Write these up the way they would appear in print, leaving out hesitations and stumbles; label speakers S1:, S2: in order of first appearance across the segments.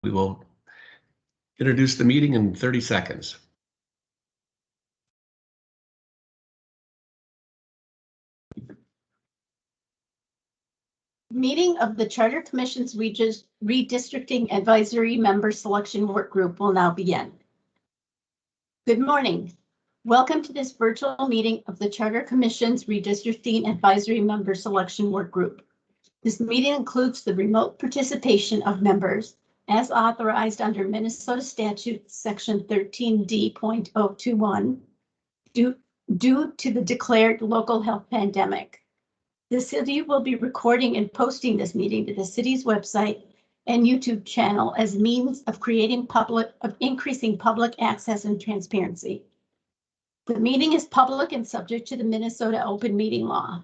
S1: We will introduce the meeting in 30 seconds.
S2: Meeting of the Charter Commission's Redistricting Advisory Member Selection Work Group will now begin. Good morning. Welcome to this virtual meeting of the Charter Commission's Redistricting Advisory Member Selection Work Group. This meeting includes the remote participation of members as authorized under Minnesota Statute Section 13D.021 due to the declared local health pandemic. The city will be recording and posting this meeting to the city's website and YouTube channel as means of increasing public access and transparency. The meeting is public and subject to the Minnesota Open Meeting Law.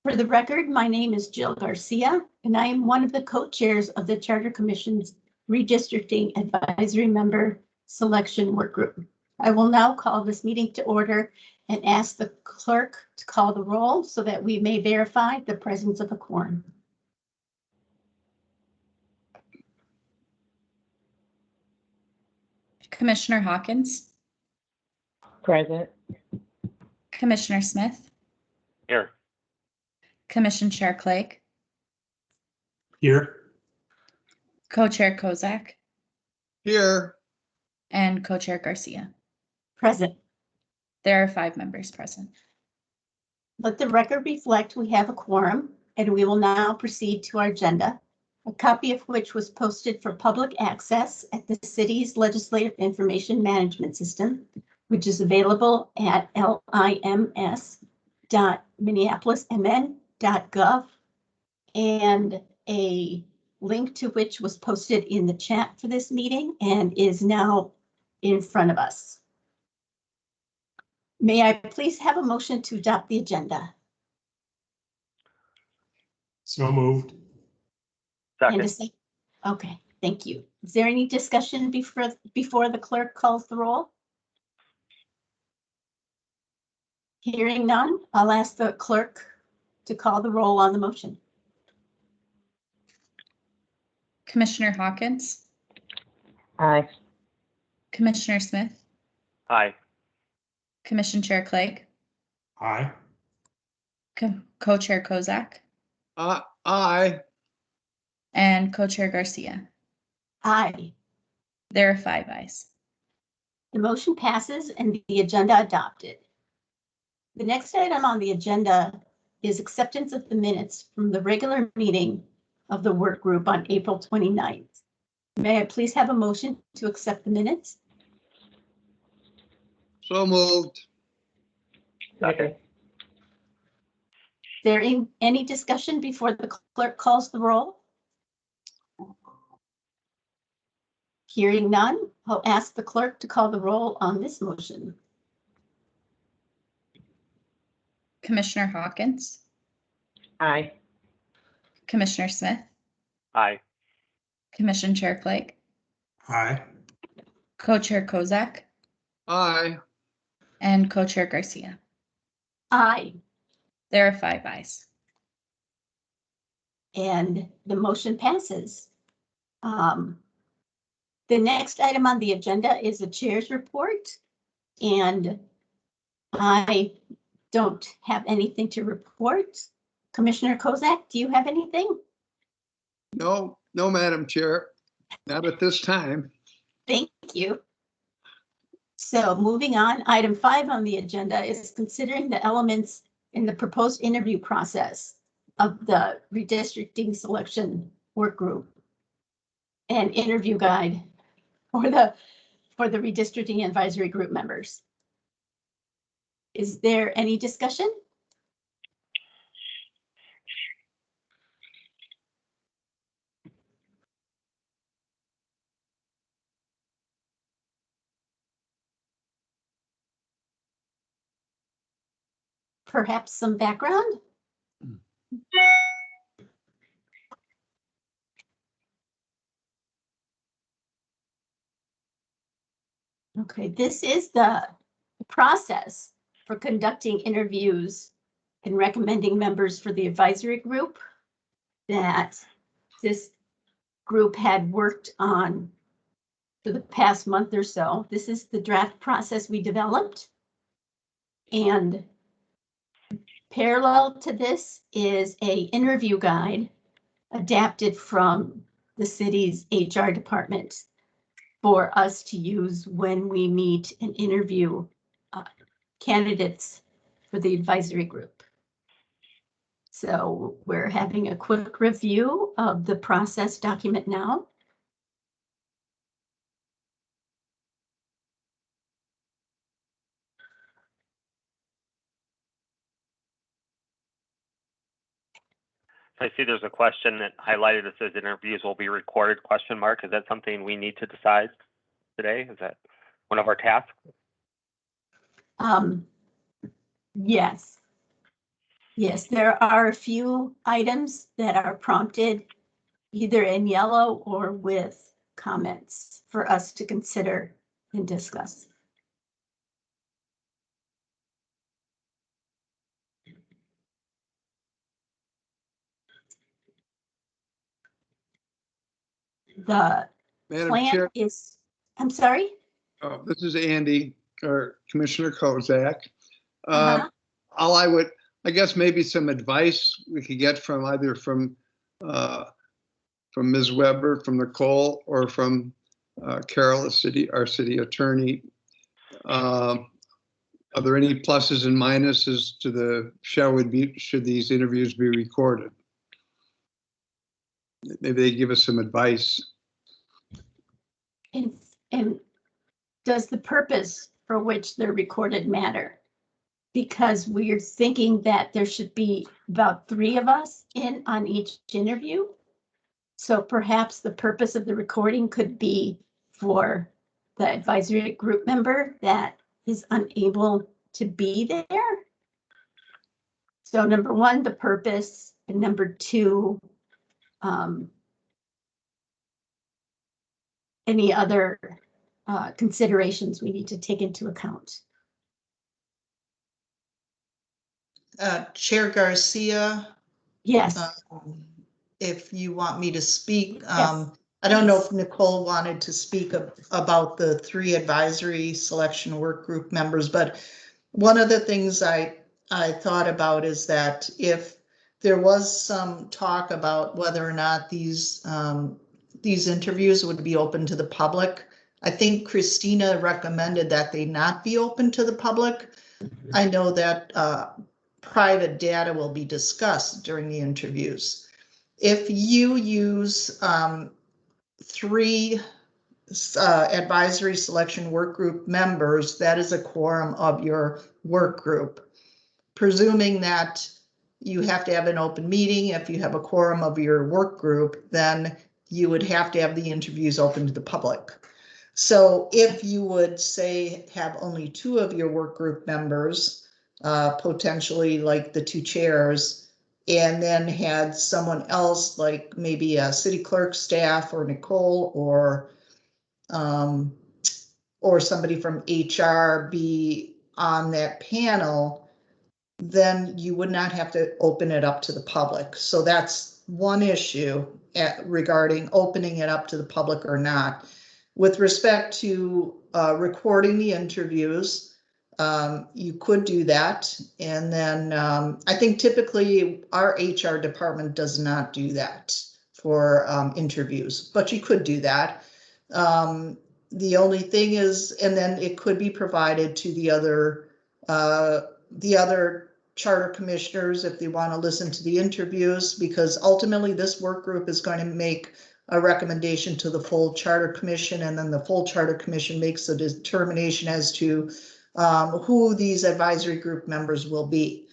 S2: For the record, my name is Jill Garcia, and I am one of the co-chairs of the Charter Commission's Redistricting Advisory Member Selection Work Group. I will now call this meeting to order and ask the clerk to call the roll so that we may verify the presence of a quorum.
S3: Commissioner Hawkins.
S4: Present.
S3: Commissioner Smith.
S5: Here.
S3: Commission Chair Clegg.
S5: Here.
S3: Co-Chair Kozak.
S5: Here.
S3: And Co-Chair Garcia.
S2: Present.
S3: There are 5 members present.
S2: Let the record reflect we have a quorum, and we will now proceed to our agenda, a copy of which was posted for public access at the city's Legislative Information Management System, which is available at lims.minneapolismn.gov, and a link to which was posted in the chat for this meeting and is now in front of us. May I please have a motion to adopt the agenda?
S5: So moved.
S2: And a second. Okay, thank you. Is there any discussion before the clerk calls the roll? Hearing none, I'll ask the clerk to call the roll on the motion.
S3: Commissioner Hawkins.
S4: Aye.
S3: Commissioner Smith.
S5: Aye.
S3: Commission Chair Clegg.
S5: Aye.
S3: Co-Chair Kozak.
S5: Aye.
S3: And Co-Chair Garcia.
S2: Aye.
S3: There are 5 ayes.
S2: The motion passes and the agenda adopted. The next item on the agenda is acceptance of the minutes from the regular meeting of the work group on April 29th. May I please have a motion to accept the minutes?
S5: So moved.
S4: Second.
S2: Is there any discussion before the clerk calls the roll? Hearing none, I'll ask the clerk to call the roll on this motion.
S3: Commissioner Hawkins.
S4: Aye.
S3: Commissioner Smith.
S5: Aye.
S3: Commission Chair Clegg.
S5: Aye.
S3: Co-Chair Kozak.
S5: Aye.
S3: And Co-Chair Garcia.
S2: Aye.
S3: There are 5 ayes.
S2: And the motion passes. The next item on the agenda is the chair's report, and I don't have anything to report. Commissioner Kozak, do you have anything?
S6: No, Madam Chair, not at this time.
S2: Thank you. So moving on, item 5 on the agenda is considering the elements in the proposed interview process of the redistricting selection work group and interview guide for the redistricting advisory group members. Is there any discussion? Perhaps some background? Okay, this is the process for conducting interviews and recommending members for the advisory group that this group had worked on for the past month or so. This is the draft process we developed. And parallel to this is a interview guide adapted from the city's HR department for us to use when we meet and interview candidates for the advisory group. So we're having a quick review of the process document now.
S7: I see there's a question that highlighted that says interviews will be recorded, question mark. Is that something we need to decide today? Is that one of our tasks?
S2: Yes. Yes, there are a few items that are prompted either in yellow or with comments for us to consider and discuss. The
S6: Madam
S2: plan
S6: Chair,
S2: is, I'm sorry?
S6: this is Andy, or Commissioner Kozak.
S2: Uh-huh.
S6: I guess maybe some advice we could get from either from Ms. Weber, from Nicole, or from Carol, our city attorney. Are there any pluses and minuses to should these interviews be recorded? Maybe they give us some advice.
S2: And does the purpose for which they're recorded matter? Because we're thinking that there should be about 3 of us in on each interview. So perhaps the purpose of the recording could be for the advisory group member that is unable to be there. So number 1, the purpose, and number 2, any other considerations we need to take into account.
S8: Chair Garcia,
S2: Yes.
S8: if you want me to speak,
S2: Yes.
S8: I don't know if Nicole wanted to speak about the 3 advisory selection work group members, but one of the things I thought about is that if there was some talk about whether or not these interviews would be open to the public, I think Christina recommended that they not be open to the public. I know that private data will be discussed during the interviews. If you use 3 advisory selection work group members, that is a quorum of your work group. Presuming that you have to have an open meeting, if you have a quorum of your work group, then you would have to have the interviews open to the public. So if you would say have only 2 of your work group members, potentially like the 2 chairs, and then had someone else like maybe a city clerk staff or Nicole or somebody from HR be on that panel, then you would not have to open it up to the public. So that's one issue regarding opening it up to the public or not. With respect to recording the interviews, you could do that. And then I think typically our HR department does not do that for interviews, but you could do that. The only thing is, and then it could be provided to the other charter commissioners if they want to listen to the interviews, because ultimately this work group is going to make a recommendation to the full charter commission, and then the full charter commission makes a determination as to who these advisory group members will be.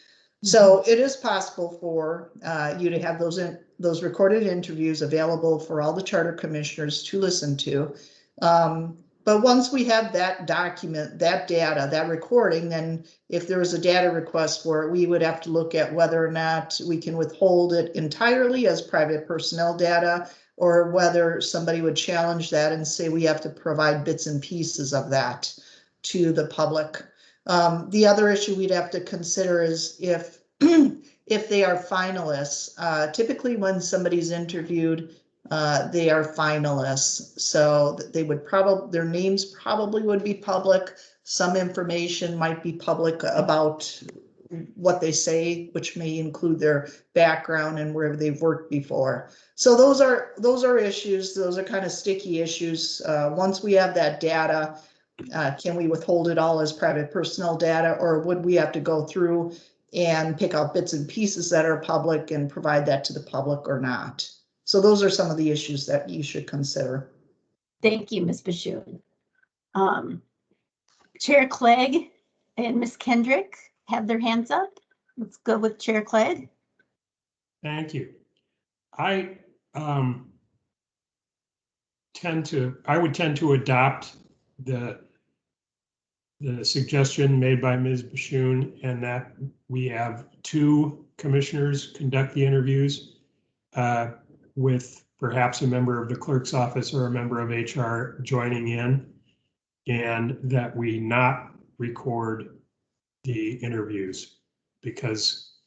S8: So it is possible for you to have those recorded interviews available for all the charter commissioners to listen to. But once we have that document, that data, that recording, then if there was a data request for it, we would have to look at whether or not we can withhold it entirely as private personnel data, or whether somebody would challenge that and say we have to provide bits and pieces of that to the public. The other issue we'd have to consider is if they are finalists. Typically when somebody's interviewed they are finalists. So they would their names probably would be public. Some information might be public about what they say, which may include their background and wherever they've worked before. So those are issues. Those are kind of sticky issues. Once we have that data, can we withhold it all as private personnel data, or would we have to go through and pick out bits and pieces that are public and provide that to the public or not? So those are some of the issues that you should consider.
S2: Thank you, Ms. Bashoon. Chair Clegg and Ms. Kendrick have their hands up. Let's go with Chair Clegg.
S9: Thank you. I would tend to adopt the suggestion made by Ms. Bashoon, and that we have 2 commissioners conduct the interviews with perhaps a member of the clerk's office or a member of HR joining in, and that we not record the interviews, because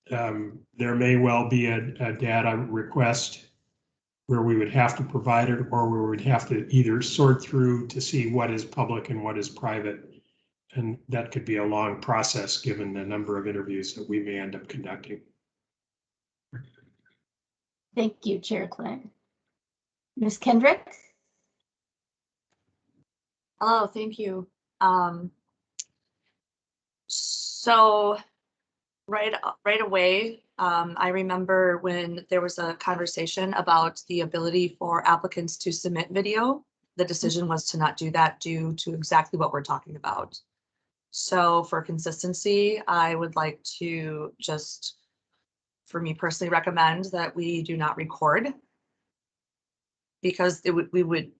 S9: there may well be a data request where we would have to provide it, or where we'd have to either sort through to see what is public and what is private. And that could be a long process given the number of interviews that we may end up conducting.
S2: Thank you, Chair Clegg. Ms. Kendrick?
S10: Oh, thank you. So right away, I remember when there was a conversation about the ability for applicants to submit video. The decision was to not do that due to exactly what we're talking about. So for consistency, I would like to just, for me personally, recommend that we do not record, because we would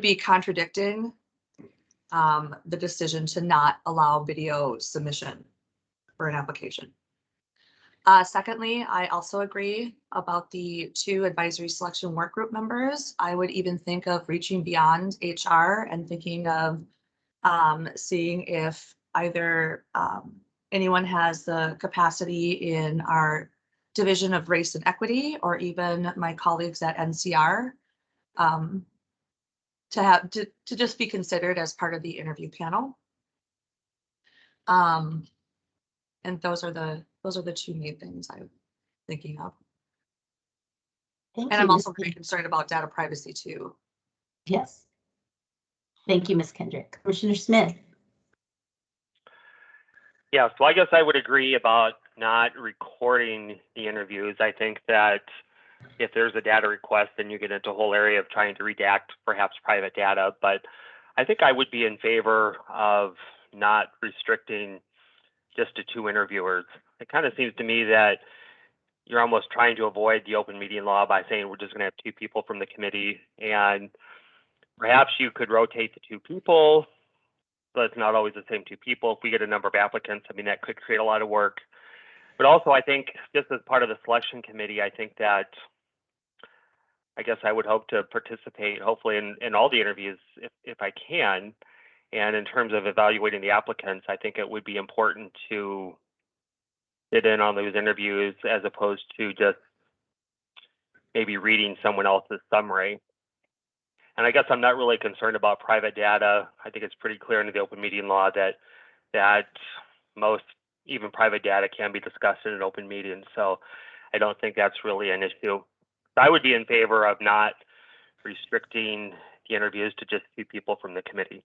S10: be contradicting the decision to not allow video submission for an application. Secondly, I also agree about the 2 advisory selection workgroup members. I would even think of reaching beyond HR and thinking of seeing if either anyone has the capacity in our Division of Race and Equity, or even my colleagues at NCR, to just be considered as part of the interview panel. And those are the 2 main things I'm thinking of.
S2: Thank
S10: And
S2: you,
S10: I'm also
S2: Ms.
S10: very concerned about data privacy too.
S2: Yes. Thank you, Ms. Kendrick. Commissioner Smith?
S7: Yeah, so I guess I would agree about not recording the interviews. I think that if there's a data request, then you get into a whole area of trying to redact perhaps private data. But I think I would be in favor of not restricting just to 2 interviewers. It kind of seems to me that you're almost trying to avoid the open meeting law by saying we're just going to have 2 people from the committee, and perhaps you could rotate the 2 people, but it's not always the same 2 people. If we get a number of applicants, I mean, that could create a lot of work. But also, I think just as part of the selection committee, I think that I guess I would hope to participate, hopefully, in all the interviews if I can. And in terms of evaluating the applicants, I think it would be important to sit in on those interviews as opposed to just maybe reading someone else's summary. And I guess I'm not really concerned about private data. I think it's pretty clear under the open meeting law that most, even private data, can be discussed in an open meeting. So I don't think that's really an issue. I would be in favor of not restricting the interviews to just 2 people from the committee.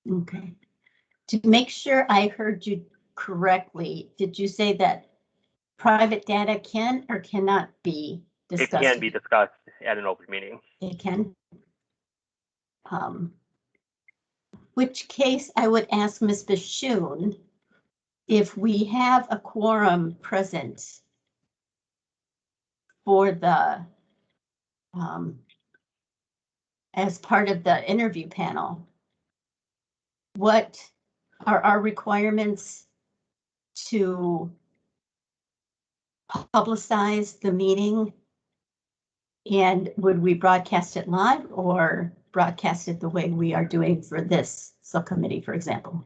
S2: Okay. To make sure I heard you correctly, did you say that private data can or cannot be discussed?
S7: It can be discussed at an open meeting.
S2: It can. Which case I would ask Ms. Bashoon, if we have a quorum present for the as part of the interview panel, what are our requirements to publicize the meeting? And would we broadcast it live or broadcast it the way we are doing for this subcommittee, for example?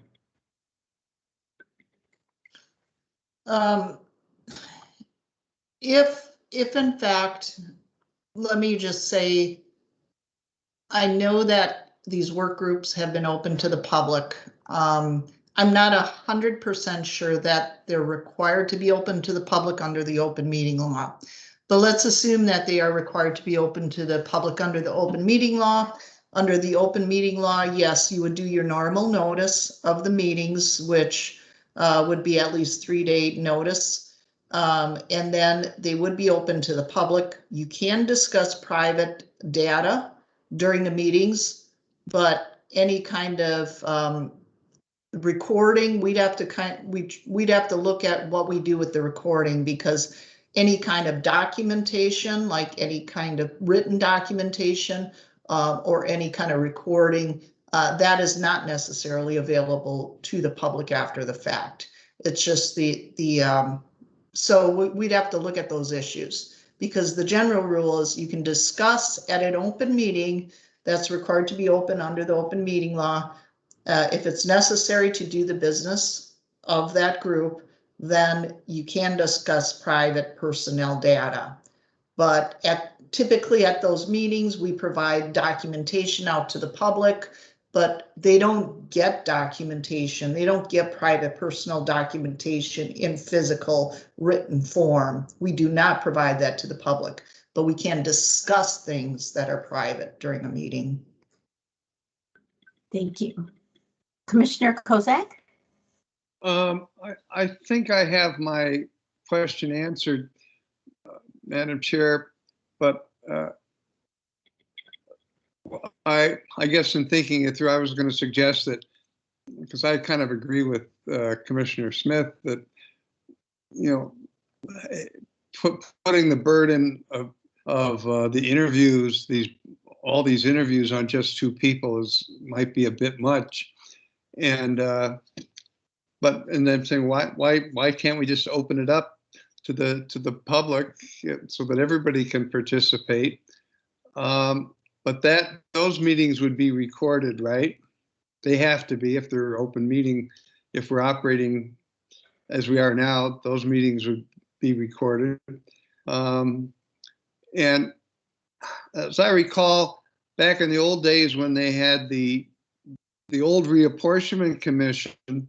S8: If if in fact, let me just say, I know that these work groups have been open to the public. I'm not 100% sure that they're required to be open to the public under the open meeting law. But let's assume that they are required to be open to the public under the open meeting law. Under the open meeting law, yes, you would do your normal notice of the meetings, which would be at least 3-day notice. And then they would be open to the public. You can discuss private data during the meetings, but any kind of recording, we'd have to look at what we do with the recording, because any kind of documentation, like any kind of written documentation or any kind of recording, that is not necessarily available to the public after the fact. It's just so we'd have to look at those issues, because the general rule is you can discuss at an open meeting that's required to be open under the open meeting law. If it's necessary to do the business of that group, then you can discuss private personnel data. But typically at those meetings, we provide documentation out to the public, but they don't get documentation. They don't get private personal documentation in physical written form. We do not provide that to the public, but we can discuss things that are private during a meeting.
S2: Thank you. Commissioner Kozak?
S6: I think I have my question answered, Madam Chair, but I guess in thinking it through, I was going to suggest that, because I kind of agree with Commissioner Smith, that, you know, putting the burden of the interviews, all these interviews on just 2 people might be a bit much. And and then saying, why can't we just open it up to the public so that everybody can participate? But those meetings would be recorded, right? They have to be, if they're open meeting. If we're operating as we are now, those meetings would be recorded. And as I recall, back in the old days when they had the old reapportionment commission,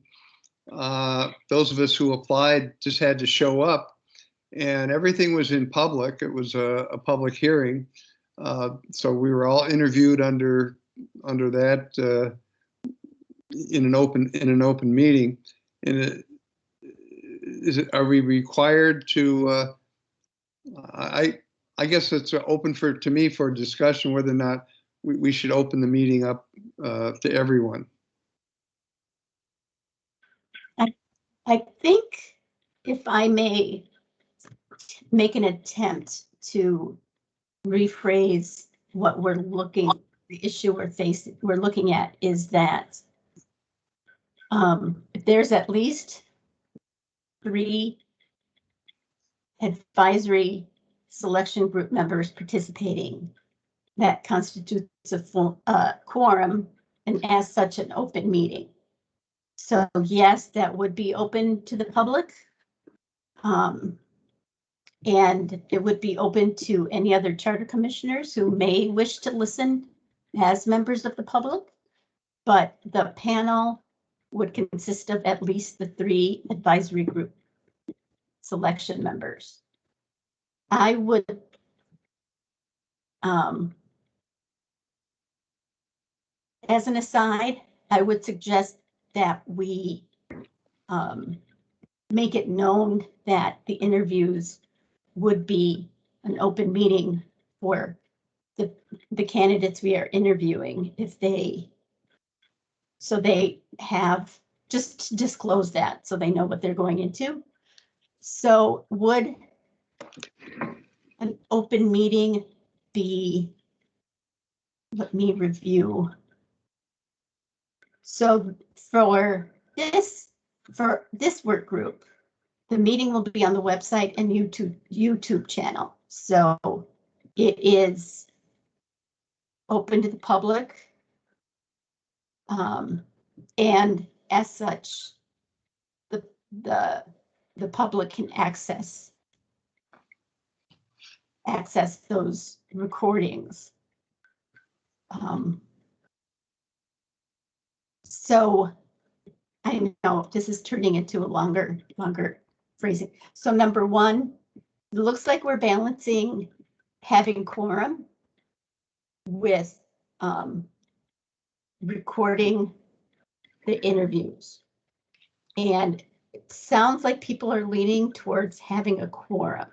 S6: those of us who applied just had to show up, and everything was in public. It was a public hearing. So we were all interviewed under that in an open meeting. And are we required to? I guess it's open to me for discussion whether or not we should open the meeting up to everyone.
S2: I think, if I may make an attempt to rephrase what the issue we're looking at is that if there's at least 3 advisory selection group members participating, that constitutes a full quorum, and as such an open meeting. So yes, that would be open to the public. And it would be open to any other charter commissioners who may wish to listen as members of the public. But the panel would consist of at least the 3 advisory group selection members. I would as an aside, I would suggest that we make it known that the interviews would be an open meeting for the candidates we are interviewing, so they have just to disclose that so they know what they're going into. So would an open meeting be, let me review. So for this work group, the meeting will be on the website and YouTube channel. So it is open to the public. And as such, the public can access access those recordings. So I know this is turning into a longer phrasing. So number one, it looks like we're balancing having quorum with recording the interviews. And it sounds like people are leaning towards having a quorum.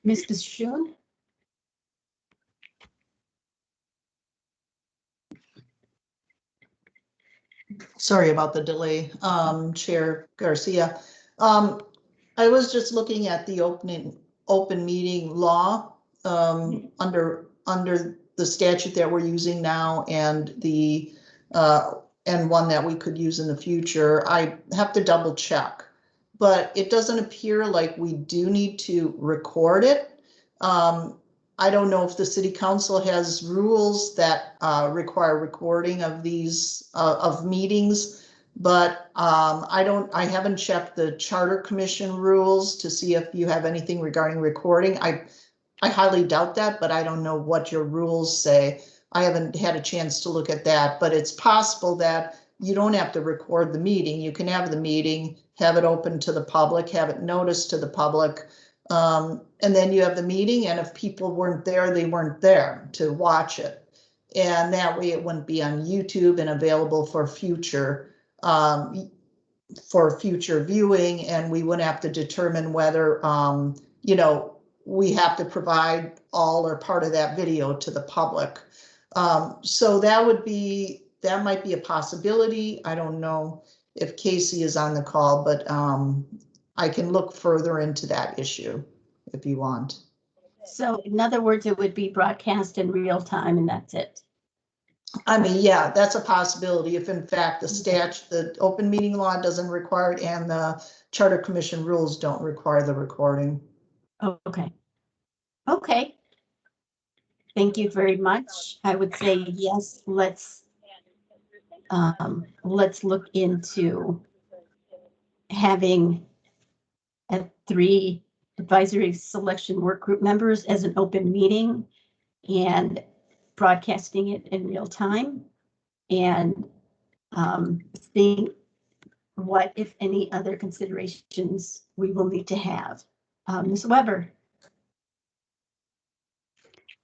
S2: Ms. Schoen?
S8: Sorry about the delay, Chair Garcia. I was just looking at the open meeting law under the statute that we're using now and the and one that we could use in the future. I have to double check, but it doesn't appear like we do need to record it. I don't know if the city council has rules that require recording of these of meetings, but I haven't checked the charter commission rules to see if you have anything regarding recording. I highly doubt that, but I don't know what your rules say. I haven't had a chance to look at that, but it's possible that you don't have to record the meeting. You can have the meeting, have it open to the public, have it noticed to the public. And then you have the meeting, and if people weren't there, they weren't there to watch it. And that way it wouldn't be on YouTube and available for future viewing, and we wouldn't have to determine whether, you know, we have to provide all or part of that video to the public. So that might be a possibility. I don't know if Casey is on the call, but I can look further into that issue if you want.
S2: So in other words, it would be broadcast in real time and that's it.
S8: I mean, yeah, that's a possibility if in fact the open meeting law doesn't require it and the charter commission rules don't require the recording.
S2: Oh, okay. Okay. Thank you very much. I would say yes, let's look into having 3 advisory selection work group members as an open meeting and broadcasting it in real time, and seeing what, if any, other considerations we will need to have. Ms. Weber.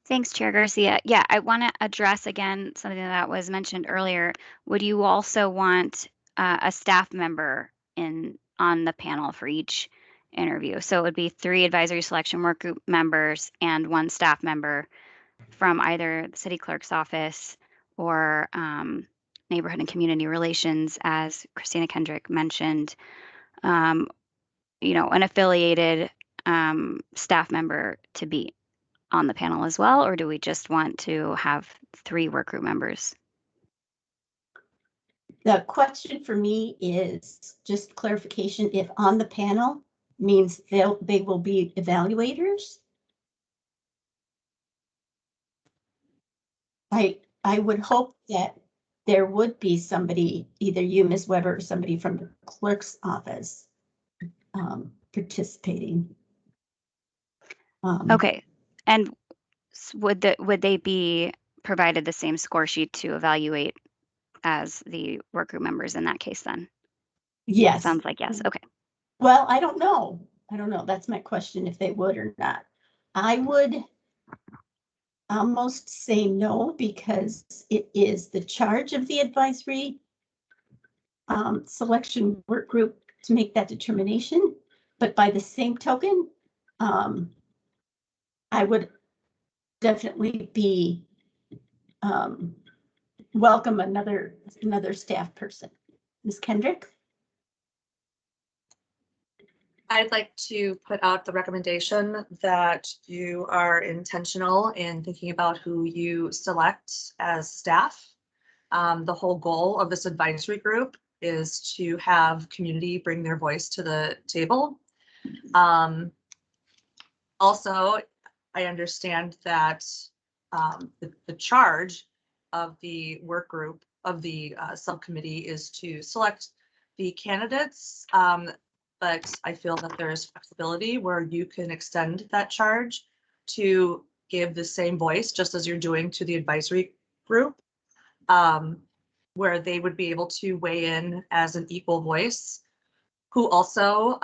S11: Thanks, Chair Garcia. Yeah, I want to address again something that was mentioned earlier. Would you also want a staff member on the panel for each interview? So it would be 3 advisory selection work group members and 1 staff member from either the city clerk's office or neighborhood and community relations, as Christina Kendrick mentioned. You know, an affiliated staff member to be on the panel as well, or do we just want to have 3 work group members?
S2: The question for me is just clarification, if on the panel means they will be evaluators. I would hope that there would be somebody, either you, Ms. Weber, or somebody from the clerk's office participating.
S11: Okay, and would they be provided the same score sheet to evaluate as the work group members in that case then?
S2: Yes.
S11: Sounds like yes, okay.
S2: Well, I don't know. That's my question, if they would or not. I would almost say no, because it is the charge of the advisory selection work group to make that determination. But by the same token, I would definitely be welcome another staff person. Ms. Kendrick?
S10: I'd like to put out the recommendation that you are intentional in thinking about who you select as staff. The whole goal of this advisory group is to have community bring their voice to the table. Also, I understand that the charge of the work group of the subcommittee is to select the candidates. But I feel that there is flexibility where you can extend that charge to give the same voice, just as you're doing to the advisory group, where they would be able to weigh in as an equal voice, who also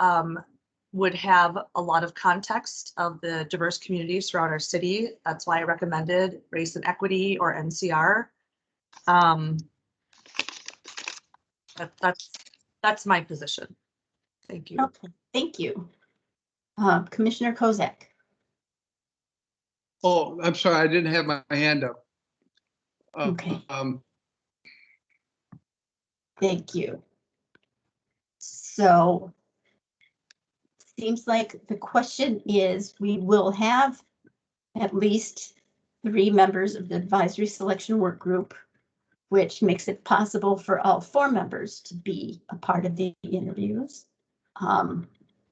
S10: would have a lot of context of the diverse communities throughout our city. That's why I recommended race and equity or NCR. That's my position. Thank you.
S2: Okay, thank you. Commissioner Kozak.
S6: Oh, I'm sorry, I didn't have my hand up.
S2: Okay. Thank you. So seems like the question is, we will have at least 3 members of the advisory selection work group, which makes it possible for all 4 members to be a part of the interviews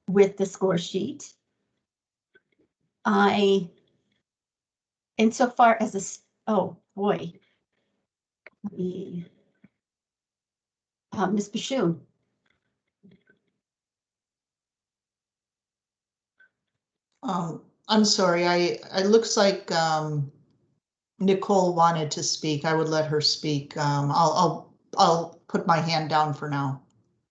S2: with the score sheet. Insofar as this, oh boy, Ms. Bashoon.
S8: I'm sorry, I looks like Nicole wanted to speak. I would let her speak. I'll put my hand down for now.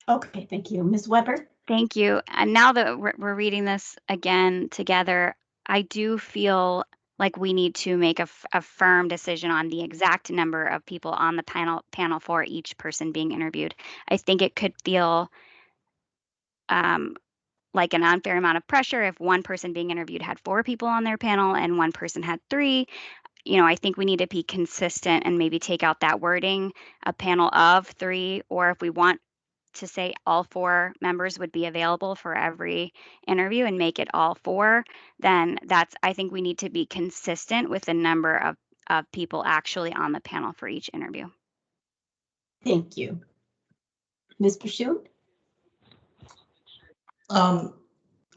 S2: Okay, thank you. Ms. Weber?
S11: Thank you. And now that we're reading this again together, I do feel like we need to make a firm decision on the exact number of people on the panel for each person being interviewed. I think it could feel like an unfair amount of pressure if one person being interviewed had 4 people on their panel and one person had 3. You know, I think we need to be consistent and maybe take out that wording, a panel of 3, or if we want to say all 4 members would be available for every interview and make it all 4, then I think we need to be consistent with the number of people actually on the panel for each interview.
S2: Thank you. Ms. Bashoon?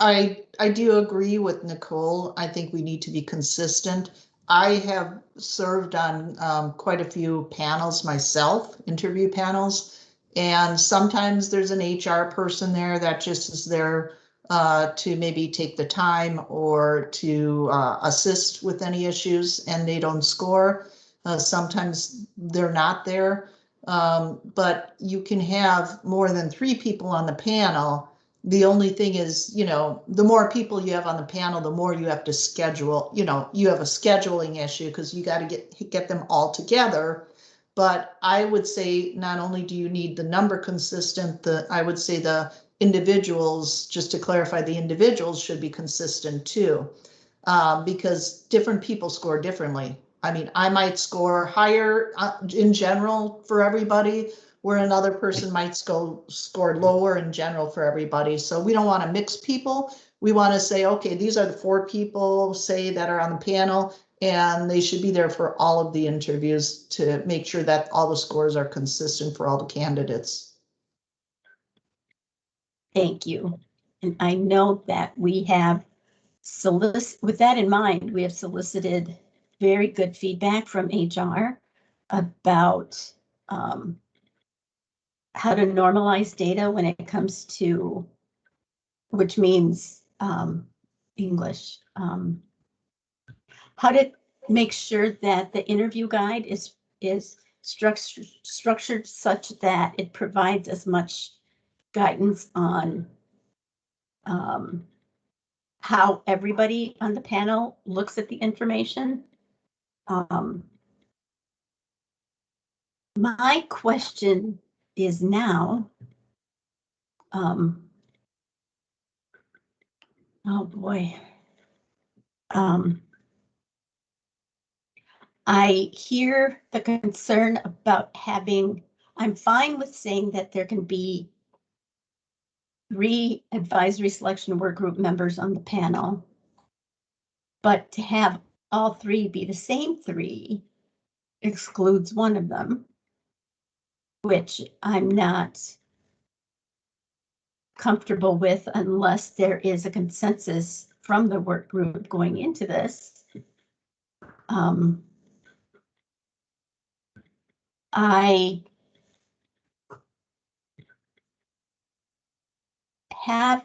S8: I do agree with Nicole. I think we need to be consistent. I have served on quite a few panels myself, interview panels, and sometimes there's an HR person there that just is there to maybe take the time or to assist with any issues, and they don't score. Sometimes they're not there, but you can have more than 3 people on the panel. The only thing is, you know, the more people you have on the panel, the more you have to schedule, you know, you have a scheduling issue because you got to get them all together. But I would say not only do you need the number consistent, I would say the individuals, just to clarify, the individuals should be consistent too, because different people score differently. I mean, I might score higher in general for everybody, where another person might score lower in general for everybody. So we don't want to mix people. We want to say, okay, these are the 4 people, say, that are on the panel, and they should be there for all of the interviews to make sure that all the scores are consistent for all the candidates.
S2: Thank you. And I know that we have with that in mind, we have solicited very good feedback from HR about how to normalize data when it comes to, which means English, how to make sure that the interview guide is structured such that it provides as much guidance on how everybody on the panel looks at the information. My question is now, oh boy. I hear the concern about I'm fine with saying that there can be 3 advisory selection work group members on the panel, but to have all 3 be the same 3 excludes one of them, which I'm not comfortable with unless there is a consensus from the work group going into this. I have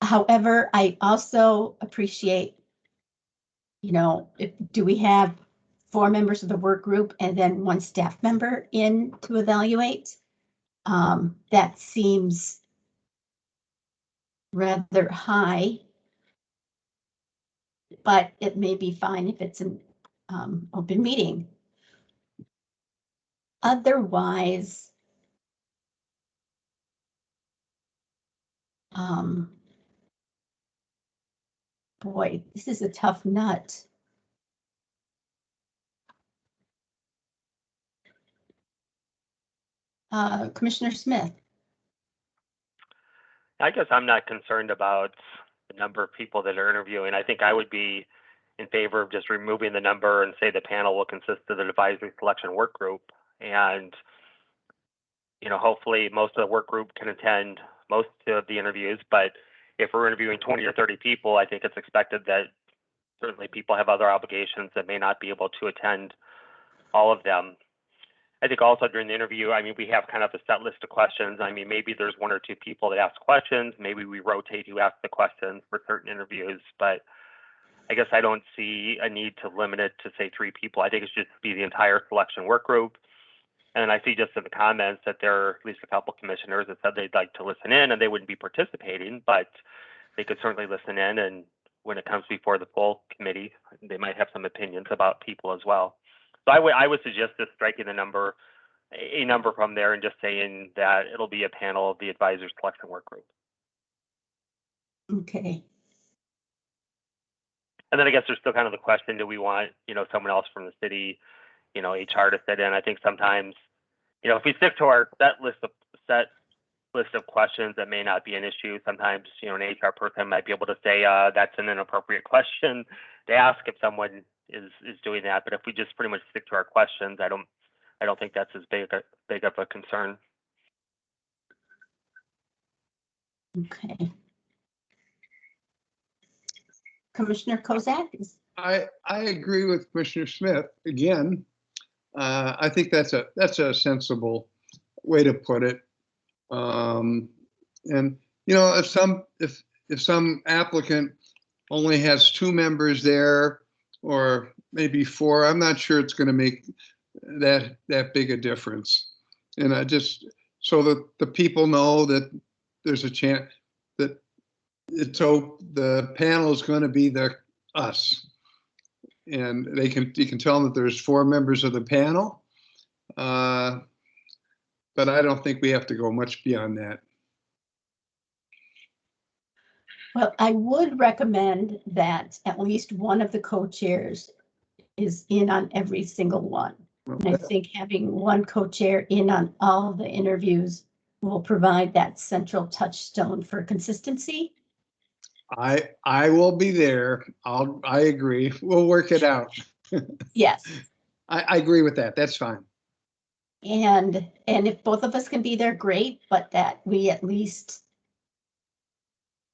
S2: However, I also appreciate, do we have 4 members of the work group and then 1 staff member in to evaluate? That seems rather high, but it may be fine if it's an open meeting. Otherwise, boy, this is a tough nut. Commissioner Smith.
S7: I guess I'm not concerned about the number of people that are interviewing. I think I would be in favor of just removing the number and say the panel will consist of the advisory selection work group. And, hopefully most of the work group can attend most of the interviews. But if we're interviewing 20 or 30 people, I think it's expected that certainly people have other obligations that may not be able to attend all of them. I think also during the interview, we have kind of a set list of questions. Maybe there's 1 or 2 people that ask questions. Maybe we rotate who asks the questions for certain interviews, but I guess I don't see a need to limit it to say 3 people. I think it should be the entire selection work group. And I see just in the comments that there are at least a couple commissioners that said they'd like to listen in and they wouldn't be participating, but they could certainly listen in. And when it comes before the full committee, they might have some opinions about people as well. So I would suggest just striking a number from there and just saying that it'll be a panel of the advisors selection work group.
S2: Okay.
S7: And then I guess there's still kind of the question, do we want, someone else from the city, HR to sit in? I think sometimes, if we stick to our set list of questions, that may not be an issue. Sometimes, an HR person might be able to say that's an inappropriate question to ask if someone is doing that. But if we just pretty much stick to our questions, I don't think that's as big of a concern.
S2: Okay. Commissioner Kozak?
S6: I agree with Commissioner Smith. Again, I think that's a sensible way to put it. And if some applicant only has 2 members there, or maybe 4, I'm not sure it's going to make that big a difference. And I just, so that the people know that there's a chance that so the panel is going to be us. And you can tell them that there's 4 members of the panel. But I don't think we have to go much beyond that.
S2: Well, I would recommend that at least one of the co-chairs is in on every single one. And I think having one co-chair in on all the interviews will provide that central touchstone for consistency.
S6: I will be there. I agree. We'll work it out.
S2: Yes.
S6: I agree with that. That's fine.
S2: And if both of us can be there, great, but that we at least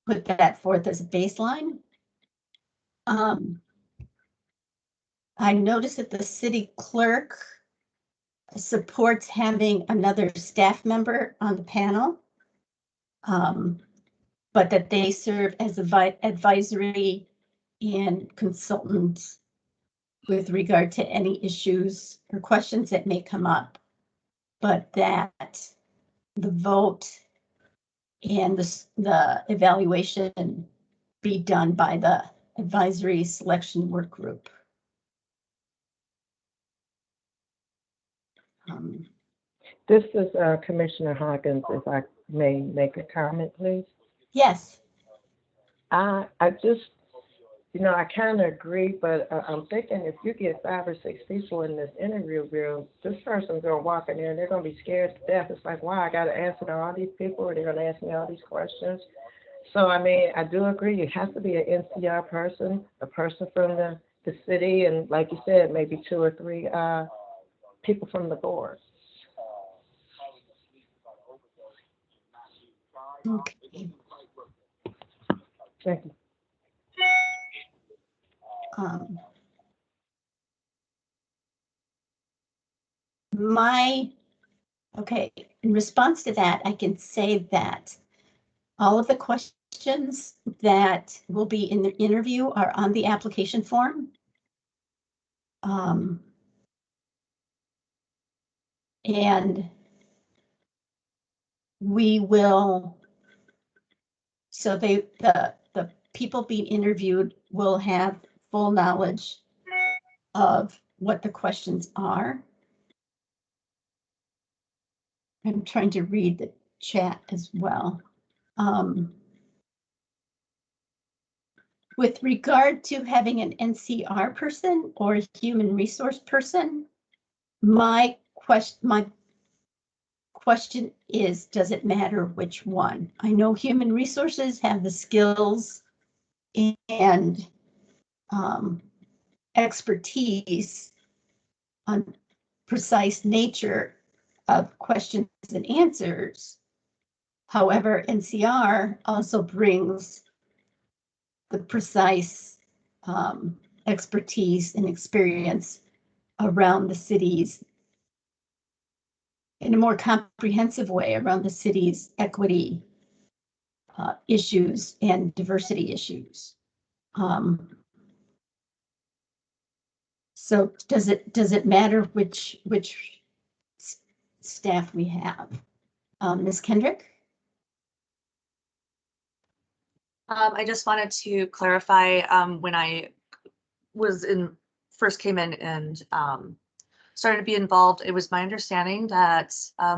S2: put that forth as a baseline. I noticed that the city clerk supports having another staff member on the panel, but that they serve as advisory and consultants with regard to any issues or questions that may come up, but that the vote and the evaluation be done by the advisory selection work group.
S4: This is Commissioner Hawkins, if I may make a comment, please.
S2: Yes.
S4: I just, I kind of agree, but I'm thinking if you get 5 or 6 people in this interview room, this person's going to walk in there and they're going to be scared to death. It's like, wow, I got to answer all these people, or they're going to ask me all these questions. So, I do agree. It has to be an NCR person, a person from the city, and like you said, maybe 2 or 3 people from the board.
S2: Okay.
S4: Thank you.
S2: Okay, in response to that, I can say that all of the questions questions that will be in the interview are on the application form. And we will, so the people being interviewed will have full knowledge of what the questions are. I'm trying to read the chat as well. With regard to having an NCR person or a human resource person, my question is, does it matter which one? I know human resources have the skills and expertise on precise nature of questions and answers. However, NCR also brings the precise expertise and experience around the cities in a more comprehensive way around the city's equity issues and diversity issues. So does it matter which staff we have? Ms. Kendrick?
S10: I just wanted to clarify, when I first came in and started to be involved, it was my understanding that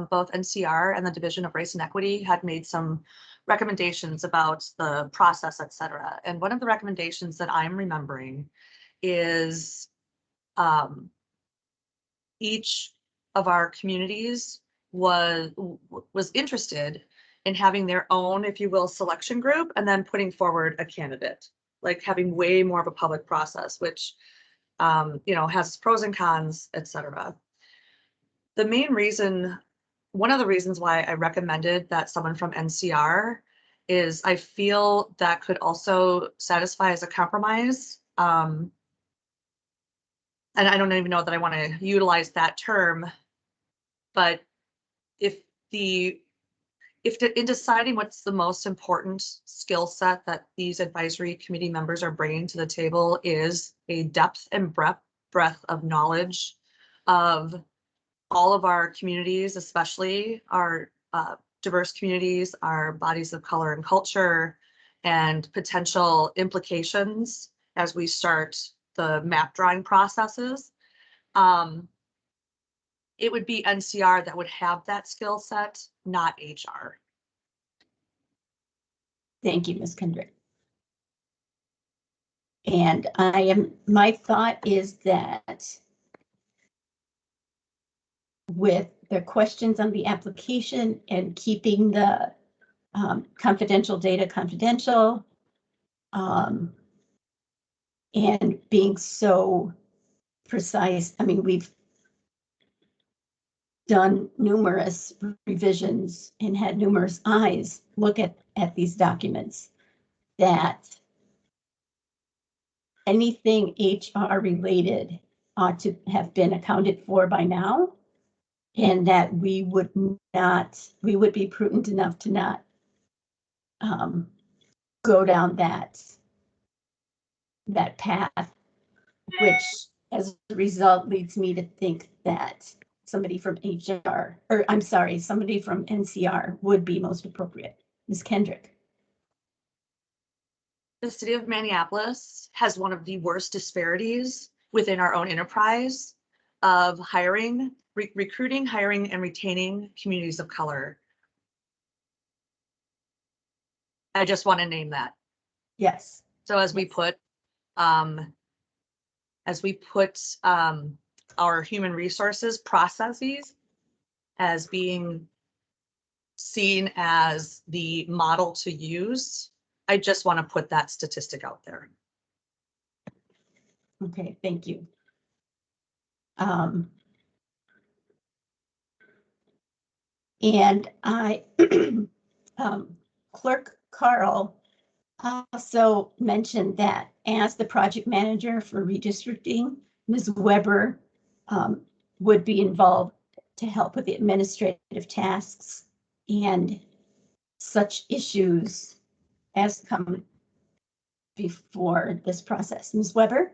S10: both NCR and the Division of Race and Equity had made some recommendations about the process, et cetera. And one of the recommendations that I'm remembering is each of our communities was interested in having their own, if you will, selection group, and then putting forward a candidate, like having way more of a public process, which has pros and cons, et cetera. The main reason, one of the reasons why I recommended that someone from NCR is I feel that could also satisfy as a compromise. And I don't even know that I want to utilize that term, but in deciding what's the most important skill set that these advisory committee members are bringing to the table is a depth and breadth of knowledge of all of our communities, especially our diverse communities, our bodies of color and culture, and potential implications as we start the map drawing processes. It would be NCR that would have that skill set, not HR.
S2: Thank you, Ms. Kendrick. And my thought is that with the questions on the application and keeping the confidential data confidential, and being so precise, I mean, we've done numerous revisions and had numerous eyes look at these documents, that anything HR related ought to have been accounted for by now, and that we would be prudent enough to not go down that path, which as a result leads me to think that somebody from HR, or I'm sorry, somebody from NCR would be most appropriate. Ms. Kendrick.
S10: The city of Minneapolis has one of the worst disparities within our own enterprise of hiring, recruiting, hiring, and retaining communities of color. I just want to name that.
S2: Yes.
S10: So as we put our human resources processes as being seen as the model to use, I just want to put that statistic out there.
S2: Okay, thank you. And I, Clerk Carl also mentioned that as the project manager for redistricting, Ms. Weber would be involved to help with the administrative tasks and such issues as come before this process. Ms. Weber?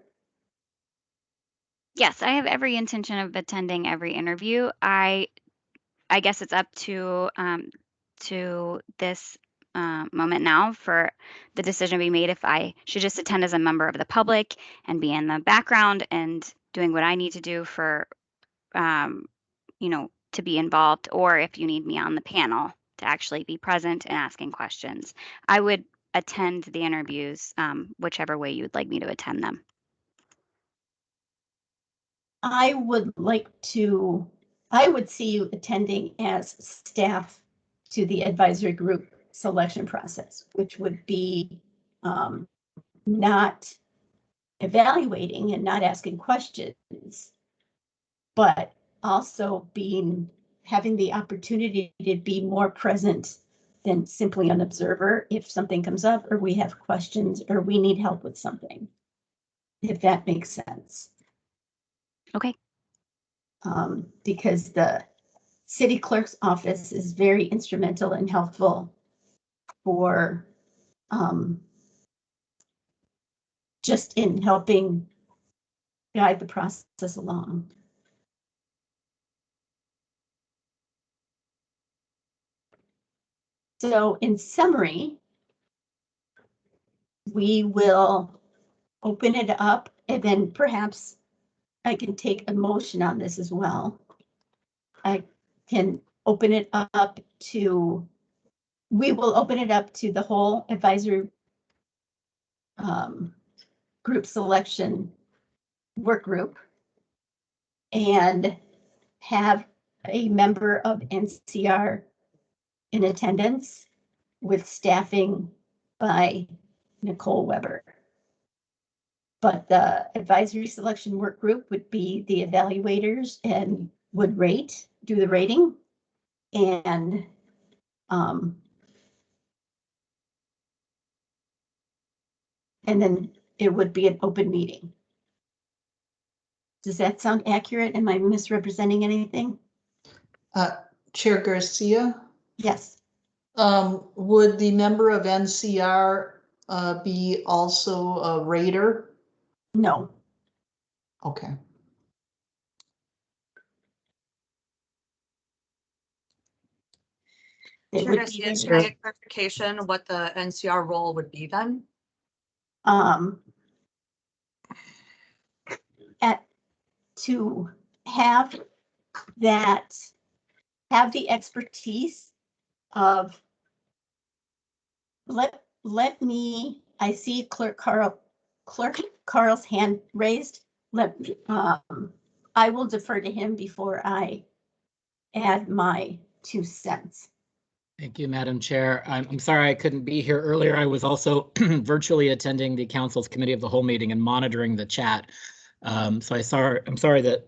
S11: Yes, I have every intention of attending every interview. I guess it's up to this moment now for the decision to be made if I should just attend as a member of the public and be in the background and doing what I need to do for to be involved, or if you need me on the panel to actually be present and asking questions. I would attend the interviews, whichever way you would like me to attend them.
S2: I would see you attending as staff to the advisory group selection process, which would be not evaluating and not asking questions, but also having the opportunity to be more present than simply an observer if something comes up or we have questions or we need help with something, if that makes sense.
S11: Okay.
S2: Because the city clerk's office is very instrumental and helpful for just in helping guide the process along. So in summary, we will open it up and then perhaps I can take a motion on this as well. I can open it up to, we will open it up to the whole advisory group selection work group and have a member of NCR in attendance with staffing by Nicole Weber. But the advisory selection work group would be the evaluators and would do the rating, and then it would be an open meeting. Does that sound accurate? Am I misrepresenting anything?
S8: Chair Garcia,
S2: Yes.
S8: would the member of NCR be also a rater?
S2: No.
S8: Okay.
S2: It
S10: Chair
S2: would
S10: Garcia,
S2: be
S10: can I get clarification what the NCR role would be then?
S2: To have the expertise of I see Clerk Carl's hand raised. I will defer to him before I add my 2 cents.
S12: Thank you, Madam Chair. I'm sorry I couldn't be here earlier. I was also virtually attending the Council's Committee of the Whole meeting and monitoring the chat. I'm sorry that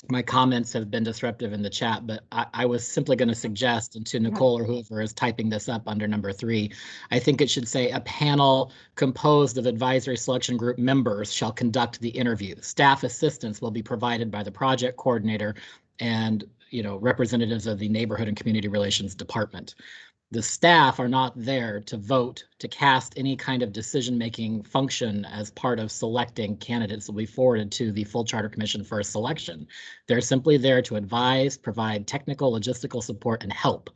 S12: my comments have been disruptive in the chat, but I was simply going to suggest, and to Nicole or whoever is typing this up under number 3, I think it should say a panel composed of advisory selection group members shall conduct the interview. Staff assistance will be provided by the project coordinator and representatives of the Neighborhood and Community Relations Department. The staff are not there to vote, to cast any kind of decision-making function as part of selecting candidates that will be forwarded to the full Charter Commission for a selection. They're simply there to advise, provide technical, logistical support, and help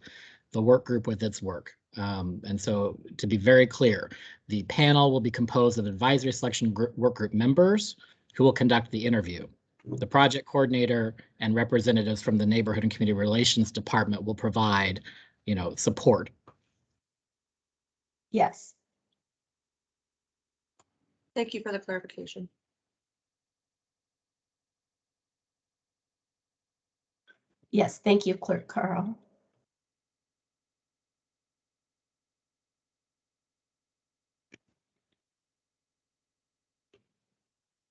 S12: the work group with its work. And so, to be very clear, the panel will be composed of advisory selection work group members who will conduct the interview. The project coordinator and representatives from the Neighborhood and Community Relations Department will provide support.
S2: Yes.
S10: Thank you for the clarification.
S2: Yes, thank you, Clerk Carl.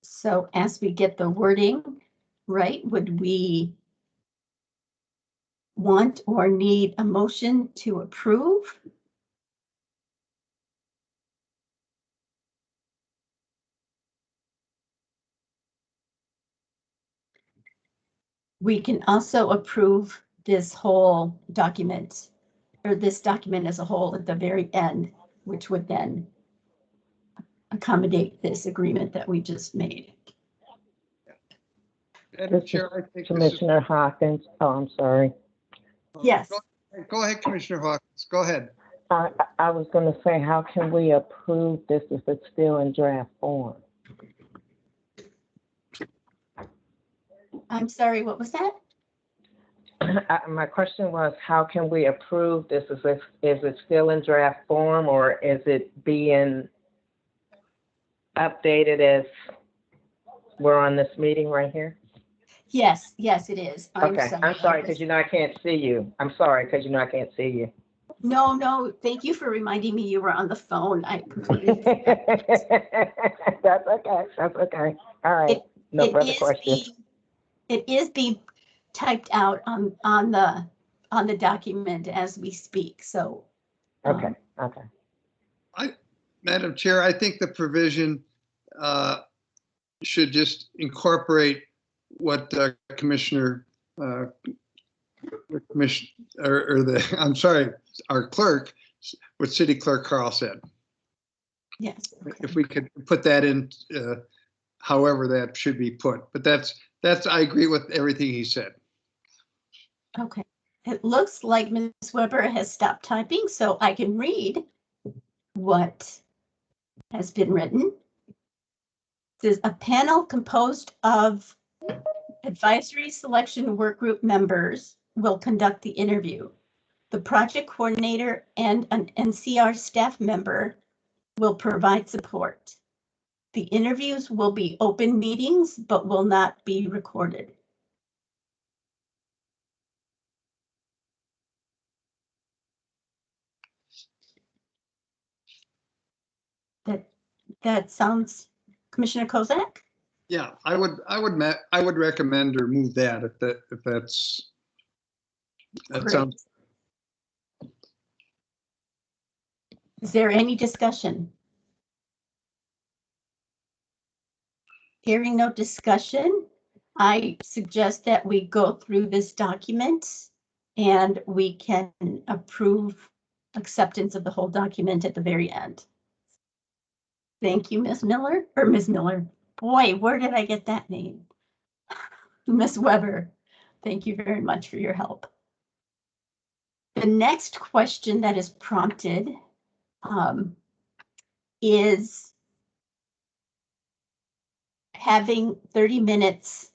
S2: So as we get the wording right, would we want or need a motion to approve? We can also approve this whole document, or this document as a whole at the very end which would then accommodate this agreement that we just made.
S6: Madam
S4: This is
S6: Chair, I think this is.
S4: Commissioner Hawkins. Oh, I'm sorry.
S2: Yes.
S6: Go ahead, Commissioner Hawkins. Go ahead.
S4: I was going to say, how can we approve this if it's still in draft form?
S2: I'm sorry, what was that?
S4: My question was, how can we approve this? Is it still in draft form, or is it being updated as we're on this meeting right here?
S2: Yes, yes, it is.
S4: Okay, I'm sorry, because I can't see you. I'm sorry, because I can't see you.
S2: No, no, thank you for reminding me you were on the phone. I completely.
S4: That's okay, that's okay. All right, no further questions.
S2: It is being typed out on the document as we speak, so.
S4: Okay, okay.
S6: Madam Chair, I think the provision should just incorporate what Commissioner or I'm sorry, our clerk, what City Clerk Carl said.
S2: Yes. Okay.
S6: If we could put that in, however that should be put, but that's, I agree with everything he said.
S2: Okay, it looks like Ms. Weber has stopped typing, so I can read what has been written. This is a panel composed of advisory selection work group members will conduct the interview. The project coordinator and an NCR staff member will provide support. The interviews will be open meetings, but will not be recorded. That sounds, Commissioner Kozak?
S6: Yeah, I would recommend or move that if that
S2: Great.
S6: sounds.
S2: Is there any discussion? Hearing no discussion, I suggest that we go through this document and we can approve acceptance of the whole document at the very end. Thank you, Ms. Miller, or Ms. Miller. Boy, where did I get that name? Ms. Weber, thank you very much for your help. The next question that is prompted is having 30 minutes.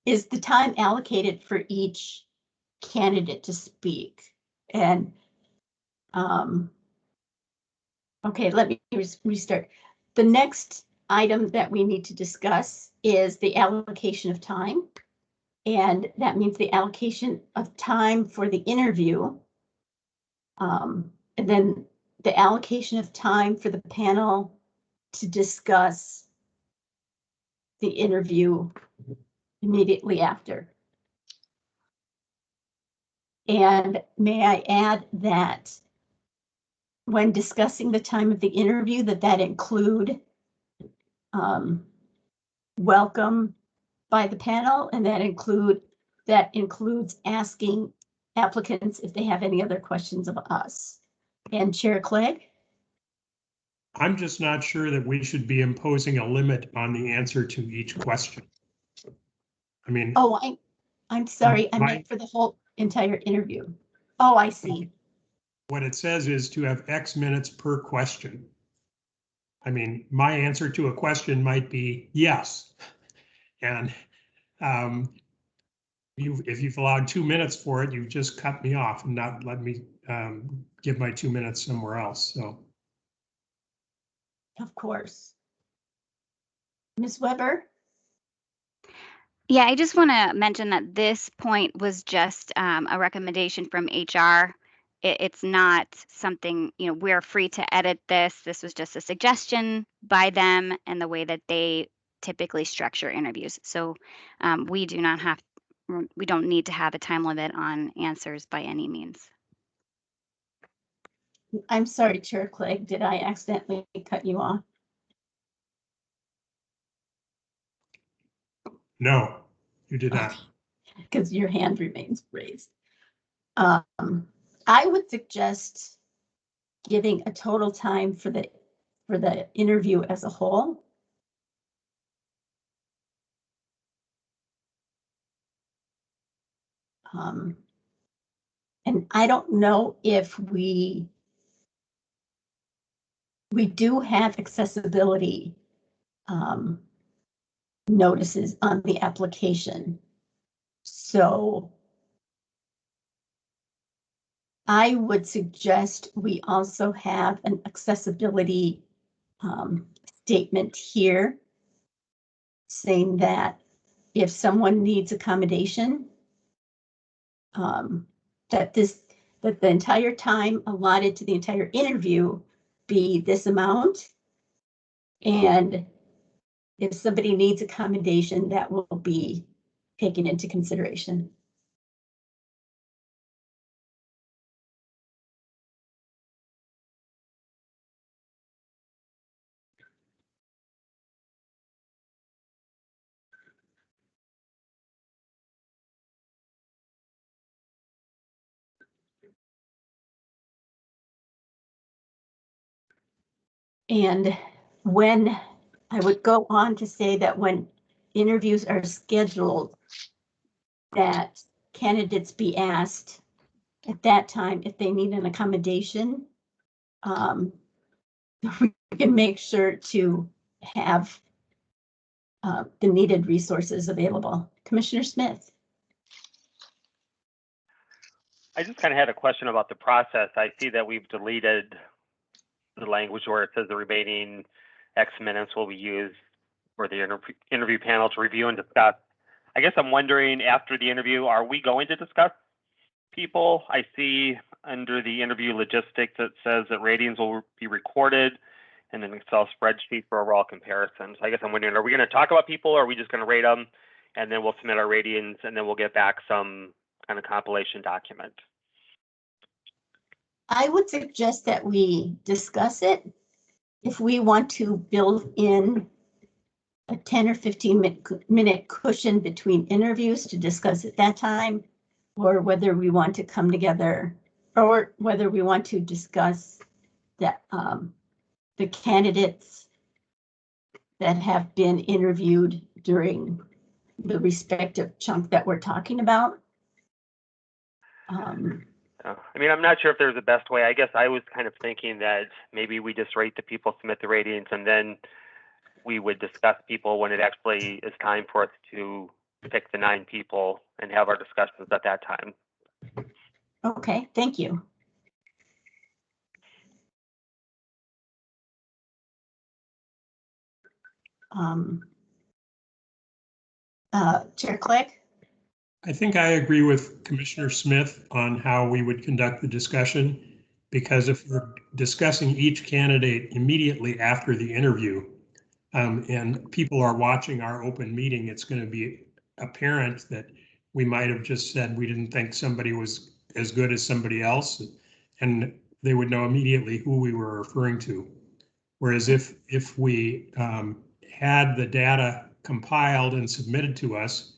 S2: Is the time allocated for each candidate to speak? And okay, let me restart. The next item that we need to discuss is the allocation of time. And that means the allocation of time for the interview. And then the allocation of time for the panel to discuss the interview immediately after. And may I add that when discussing the time of the interview, that include welcome by the panel, and that includes asking applicants if they have any other questions of us. And Chair Clegg?
S9: I'm just not sure that we should be imposing a limit on the answer to each question. I mean.
S2: Oh, I'm sorry, I meant for the whole entire interview. Oh, I see.
S9: What it says is to have X minutes per question. I mean, my answer to a question might be yes. And if you've allowed 2 minutes for it, you've just cut me off and not let me give my 2 minutes somewhere else. So.
S2: Of course. Ms. Weber?
S11: Yeah, I just want to mention that this point was just a recommendation from HR. It's not something, we're free to edit this. This was just a suggestion by them and the way that they typically structure interviews. So we don't need to have a time limit on answers by any means.
S2: I'm sorry, Chair Clegg, did I accidentally cut you off?
S9: No, you did not.
S2: Because your hand remains raised. I would suggest giving a total time for the interview as a whole. And I don't know if we do have accessibility notices on the application. So I would suggest we also have an accessibility statement here saying that if someone needs accommodation, that the entire time allotted to the entire interview be this amount. And if somebody needs accommodation, that will be taken into consideration. And when I would go on to say that when interviews are scheduled, that candidates be asked at that time if they need an accommodation. We can make sure to have the needed resources available. Commissioner Smith.
S7: I just kind of had a question about the process. I see that we've deleted the language where it says the remaining X minutes will be used for the interview panel to review and discuss. I guess I'm wondering, after the interview, are we going to discuss people? I see under the interview logistics, it says that ratings will be recorded and an Excel spreadsheet for overall comparison. So I guess I'm wondering, are we going to talk about people, or are we just going to rate them and then we'll submit our ratings and then we'll get back some kind of compilation document?
S2: I would suggest that we discuss it. If we want to build in a 10 or 15 minute cushion between interviews to discuss at that time, or whether we want to come together, or whether we want to discuss that the candidates that have been interviewed during the respective chunk that we're talking about.
S7: I mean, I'm not sure if there's a best way. I guess I was kind of thinking that maybe we just rate the people, submit the ratings, and then we would discuss people when it actually is time for us to pick the 9 people and have our discussions at that time.
S2: Okay, thank you. Chair Clegg?
S9: I think I agree with Commissioner Smith on how we would conduct the discussion, because if we're discussing each candidate immediately after the interview, and people are watching our open meeting, it's going to be apparent that we might have just said we didn't think somebody was as good as somebody else, and they would know immediately who we were referring to. Whereas if we had the data compiled and submitted to us,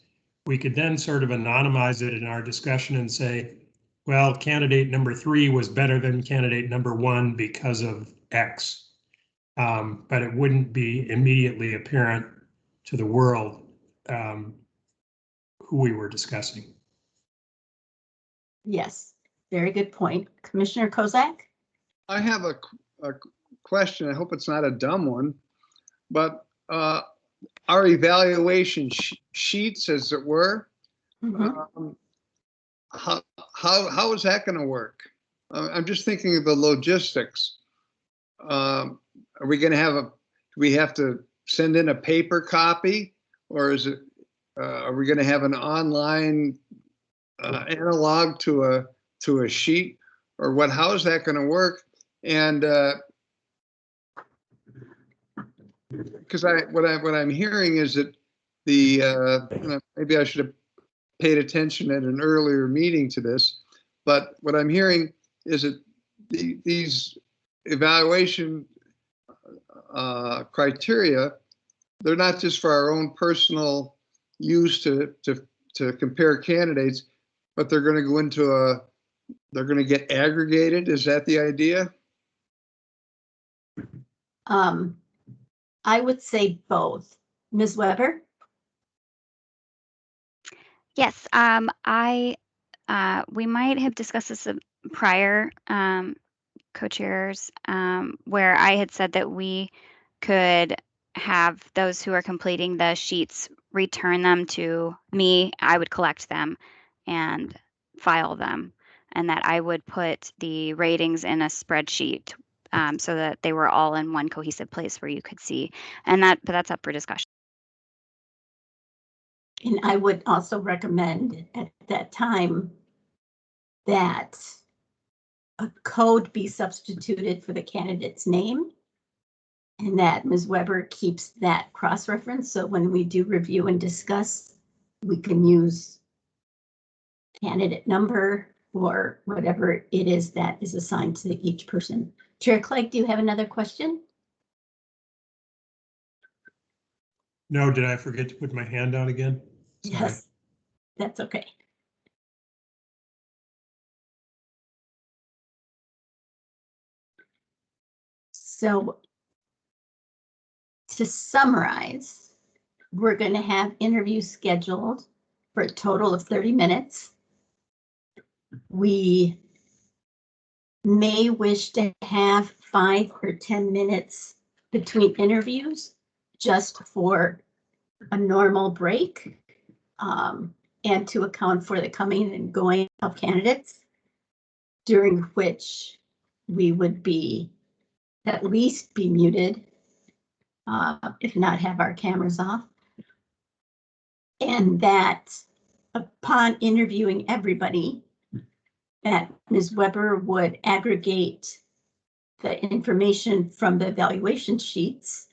S9: we could then sort of anonymize it in our discussion and say, well, candidate number 3 was better than candidate number 1 because of X. But it wouldn't be immediately apparent to the world who we were discussing.
S2: Yes, very good point. Commissioner Kozak?
S6: I have a question. I hope it's not a dumb one, but our evaluation sheets, as it were, how is that going to work? I'm just thinking of the logistics. Are we going to have do we have to send in a paper copy, or is it, are we going to have an online analog to a sheet, or what? How is that going to work? And because what I'm hearing is that maybe I should have paid attention at an earlier meeting to this, but what I'm hearing is that these evaluation criteria, they're not just for our own personal use to compare candidates, but they're going to go into they're going to get aggregated. Is that the idea?
S2: I would say both. Ms. Weber?
S11: Yes, we might have discussed this prior, co-chairs, where I had said that we could have those who are completing the sheets return them to me. I would collect them and file them, and that I would put the ratings in a spreadsheet, so that they were all in one cohesive place where you could see. But that's up for discussion.
S2: And I would also recommend at that time that a code be substituted for the candidate's name, and that Ms. Weber keeps that cross-reference, so when we do review and discuss, we can use candidate number or whatever it is that is assigned to each person. Chair Clegg, do you have another question?
S9: No, did I forget to put my hand down again? Sorry.
S2: Yes, that's okay. So to summarize, we're going to have interviews scheduled for a total of 30 minutes. We may wish to have 5 or 10 minutes between interviews just for a normal break, and to account for the coming and going of candidates, during which we would be at least be muted, if not have our cameras off. And that upon interviewing everybody, that Ms. Weber would aggregate the information from the evaluation sheets,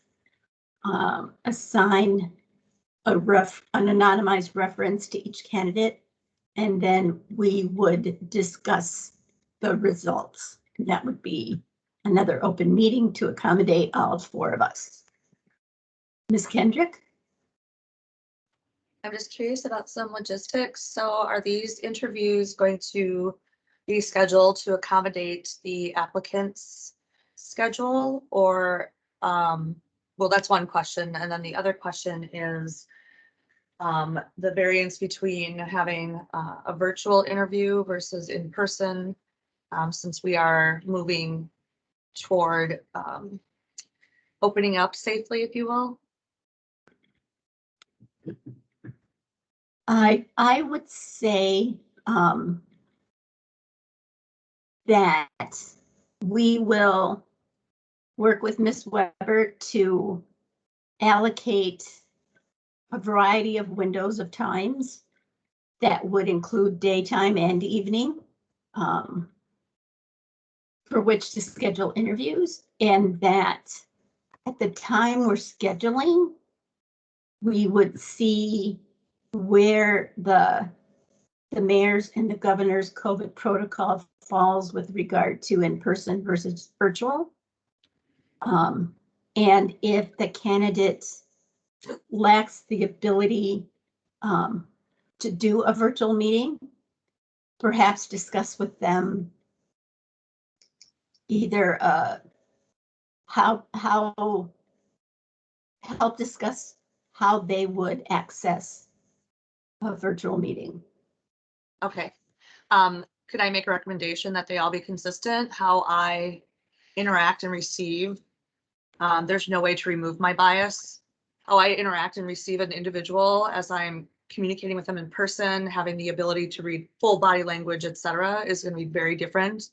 S2: assign an anonymized reference to each candidate, and then we would discuss the results. That would be another open meeting to accommodate all 4 of us. Ms. Kendrick?
S10: I'm just curious about some logistics. So are these interviews going to be scheduled to accommodate the applicant's schedule, or, well, that's one question. And then the other question is the variance between having a virtual interview versus in person, since we are moving toward opening up safely, if you will.
S2: I would say that we will work with Ms. Weber to allocate a variety of windows of times that would include daytime and evening, for which to schedule interviews, and that at the time we're scheduling, we would see where the mayor's and the governor's COVID protocol falls with regard to in-person versus virtual. And if the candidate lacks the ability to do a virtual meeting, perhaps discuss with them either help discuss how they would access a virtual meeting.
S10: Okay. Could I make a recommendation that they all be consistent? How I interact and receive. There's no way to remove my bias. How I interact and receive an individual as I'm communicating with them in person, having the ability to read full body language, etc., is going to be very different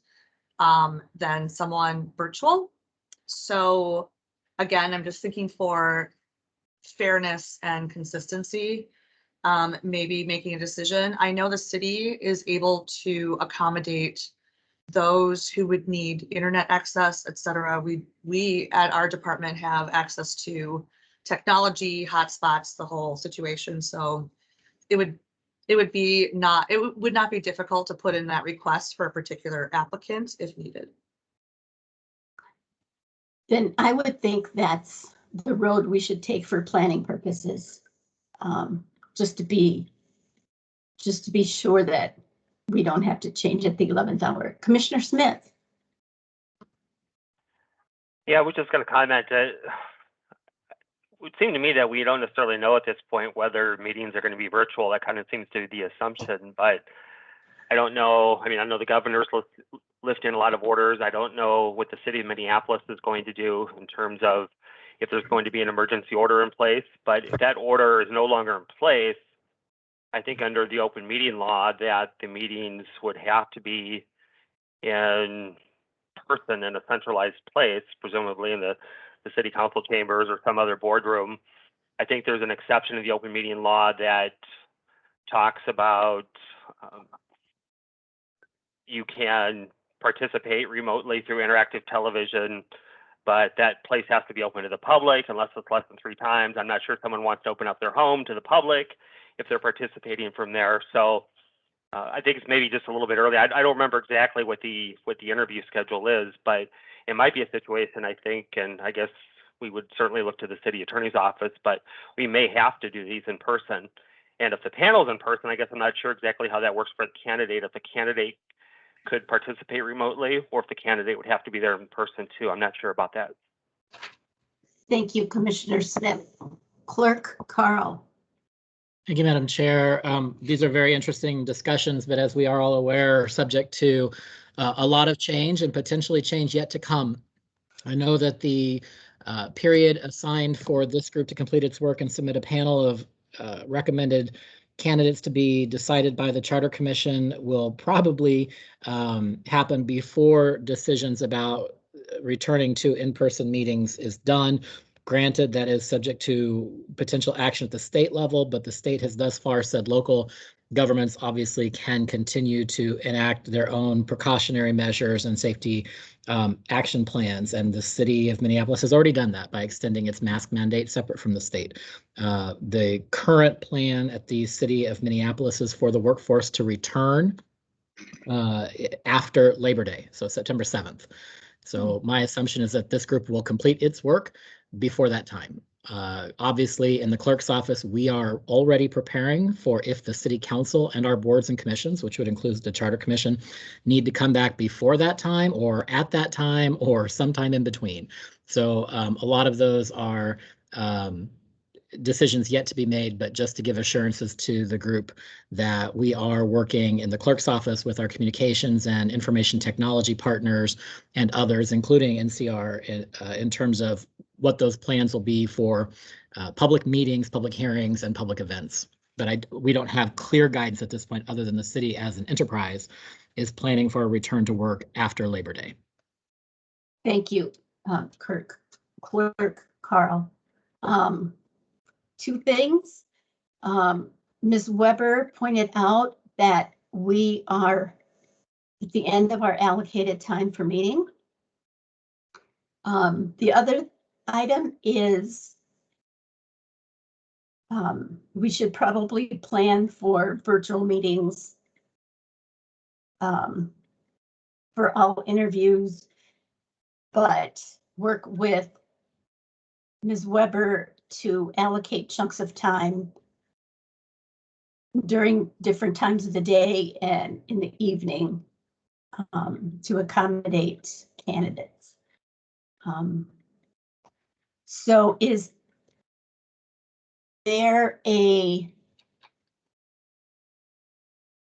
S10: than someone virtual. So again, I'm just thinking for fairness and consistency, maybe making a decision. I know the city is able to accommodate those who would need internet access, etc. We at our department have access to technology, hotspots, the whole situation. So it would not be difficult to put in that request for a particular applicant if needed.
S2: Then I would think that's the road we should take for planning purposes, just to be sure that we don't have to change at the 11th hour. Commissioner Smith.
S7: Yeah, I was just going to comment that it would seem to me that we don't necessarily know at this point whether meetings are going to be virtual. That kind of seems to be the assumption, but I don't know. I mean, I know the governor's lifting a lot of orders. I don't know what the city of Minneapolis is going to do in terms of if there's going to be an emergency order in place. But if that order is no longer in place, I think under the open meeting law that the meetings would have to be in person in a centralized place, presumably in the city council chambers or some other boardroom. I think there's an exception to the open meeting law that talks about you can participate remotely through interactive television, but that place has to be open to the public unless it's less than 3 times. I'm not sure if someone wants to open up their home to the public if they're participating from there. So I think it's maybe just a little bit early. I don't remember exactly what the interview schedule is, but it might be a situation, I think, and I guess we would certainly look to the city attorney's office, but we may have to do these in person. And if the panel's in person, I guess I'm not sure exactly how that works for the candidate. If the candidate could participate remotely, or if the candidate would have to be there in person too. I'm not sure about that.
S2: Thank you, Commissioner Smith. Clerk Carl.
S12: Thank you, Madam Chair. These are very interesting discussions, but as we are all aware, are subject to a lot of change and potentially change yet to come. I know that the period assigned for this group to complete its work and submit a panel of recommended candidates to be decided by the Charter Commission will probably happen before decisions about returning to in-person meetings is done. Granted, that is subject to potential action at the state level, but the state has thus far said local governments obviously can continue to enact their own precautionary measures and safety action plans. And the city of Minneapolis has already done that by extending its mask mandate separate from the state. The current plan at the city of Minneapolis is for the workforce to return after Labor Day, so September 7th. So my assumption is that this group will complete its work before that time. Obviously, in the clerk's office, we are already preparing for if the city council and our boards and commissions, which would include the Charter Commission, need to come back before that time or at that time or sometime in between. So a lot of those are decisions yet to be made, but just to give assurances to the group that we are working in the clerk's office with our communications and information technology partners and others, including NCR, in terms of what those plans will be for public meetings, public hearings, and public events. But we don't have clear guidance at this point, other than the city as an enterprise is planning for a return to work after Labor Day.
S2: Thank you, Clerk Carl. 2 things. Ms. Weber pointed out that we are at the end of our allocated time for meeting. The other item is we should probably plan for virtual meetings for all interviews, but work with Ms. Weber to allocate chunks of time during different times of the day and in the evening to accommodate candidates. So is there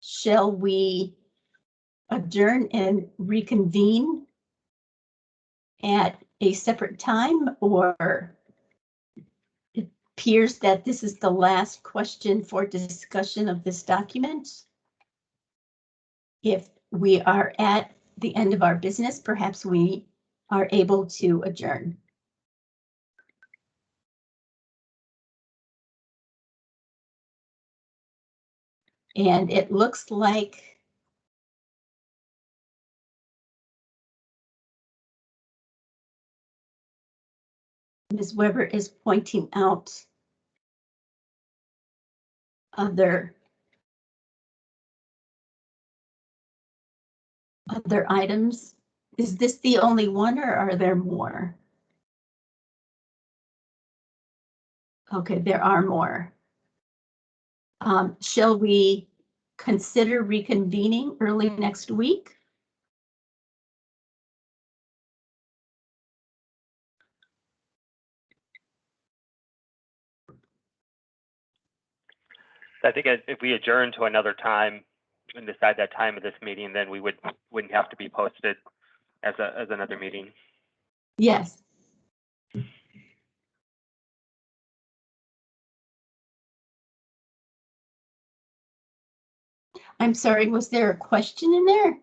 S2: shall we adjourn and reconvene at a separate time, or it appears that this is the last question for discussion of this document? If we are at the end of our business, perhaps we are able to adjourn. And it looks like Ms. Weber is pointing out other items. Is this the only one, or are there more? Okay, there are more. Shall we consider reconvening early next week?
S7: I think if we adjourn to another time and decide that time of this meeting, then we wouldn't have to be posted as another meeting.
S2: Yes. I'm sorry, was there a question in there?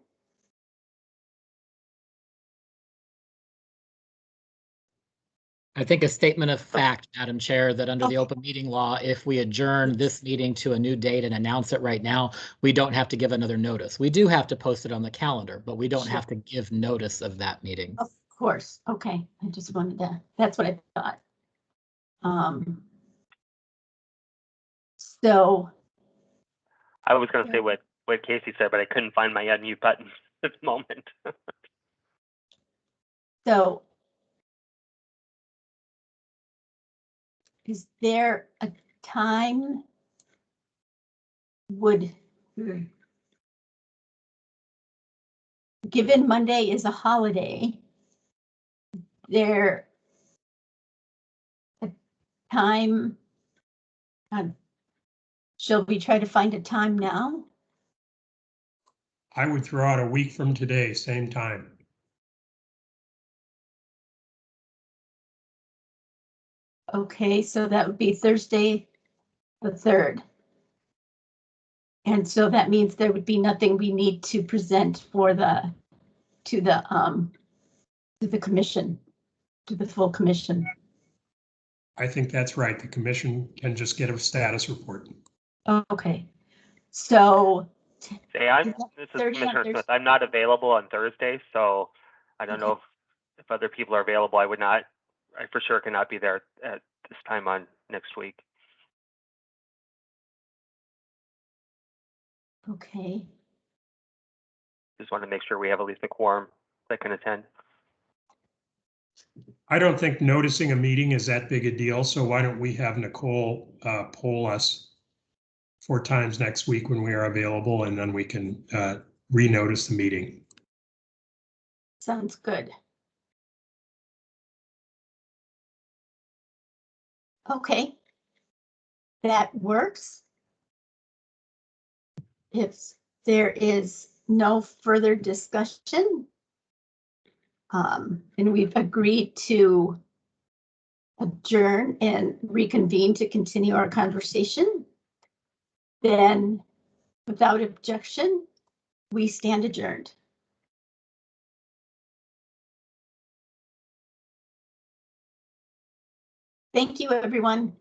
S12: I think a statement of fact, Madam Chair, that under the
S2: Okay.
S12: open meeting law, if we adjourn this meeting to a new date and announce it right now, we don't have to give another notice. We do have to post it on the calendar, but we don't
S2: Sure.
S12: have to give notice of that meeting.
S2: Of course. Okay. I just wanted to, that's what I thought. So,
S7: I was going to say what Casey said, but I couldn't find my unmute button at the moment.
S2: so is there a time given Monday is a holiday, there a time, shall we try to find a time now?
S9: I would throw out a week from today, same time.
S2: Okay, so that would be Thursday, the 3rd. And so that means there would be nothing we need to present for to the commission, to the full commission.
S9: I think that's right. The commission can just get a status report.
S2: Okay, so.
S7: This is Commissioner Smith. I'm not available on Thursday, so I don't know if other people are available. I for sure cannot be there at this time on next week.
S2: Okay.
S7: Just want to make sure we have at least a quorum that can attend.
S9: I don't think noticing a meeting is that big a deal, so why don't we have Nicole poll us 4 times next week when we are available, and then we can renotice the meeting.
S2: Sounds good. Okay. That works. If there is no further discussion, and we've agreed to adjourn and reconvene to continue our conversation, then without objection, we stand adjourned. Thank you, everyone.